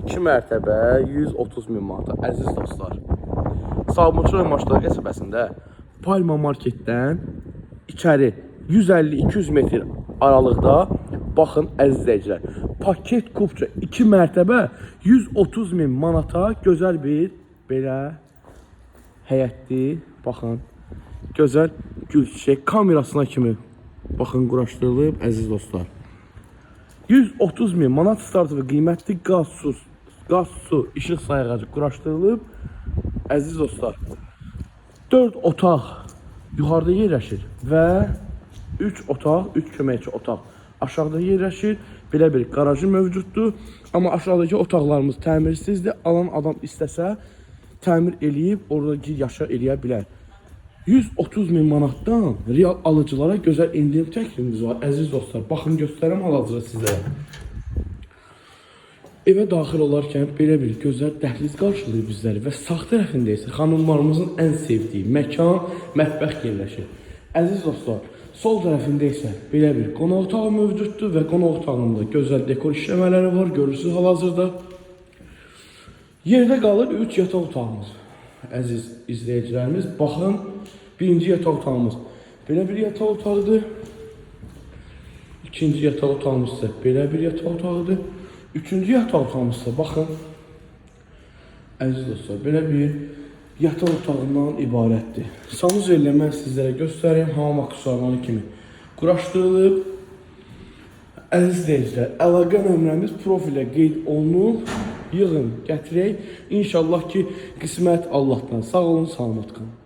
2 mərtəbə 130 min manata. Əziz dostlar, Sabunçu Maçlar qəsəbəsində Palma Marketdən içəri 150-200 metr aralıqda baxın əziz izləyicilər. Paket kupça 2 mərtəbə 130 min manata gözəl bir belə həyətdir. Baxın, gözəl gül çiçək kamerasına kimi baxın quraşdırılıb əziz dostlar. 130 min manat startı və qiymətli qaz, su, işıq sayğacı quraşdırılıb. Əziz dostlar, 4 otaq yuxarıda yerləşir və 3 otaq, 3 köməkçi otaq aşağıda yerləşir. Belə bir qarajı mövcuddur. Amma aşağıdakı otaqlarımız təmirsizdir. Alan adam istəsə təmir eləyib orada yaşa eləyə bilər. 130 min manatdan real alıcılara gözəl endirim təklifimiz var. Əziz dostlar, baxın göstərim hal-hazırda sizlərə. Evə daxil olarkən belə bir gözəl dəhliz qarşılayır bizləri və sağ tərəfində isə xanımlarımızın ən sevdiyi məkan, mətbəx yerləşir. Əziz dostlar, sol tərəfində isə belə bir qonaq otağı mövcuddur və qonaq otağında gözəl dekor işləmələri var, görürsünüz hal-hazırda. Yerdə qalır 3 yataq otağımız. Əziz izləyicilərimiz, baxın, birinci yataq otağımız belə bir yataq otağıdır. İkinci yataq otağımız isə belə bir yataq otağıdır. Üçüncü yataq otağımız isə, baxın, əziz dostlar, belə bir yataq otağından ibarətdir. Sanuz ilə mən sizlərə göstəreyim, hamam aksesuarları kimi quraşdırılıb. Əziz izləyicilər, əlaqə nömrəmiz profilə qeyd olunub. Yığın, gətirək. İnşallah ki, qismət Allahdan. Sağ olun, salamat qalın.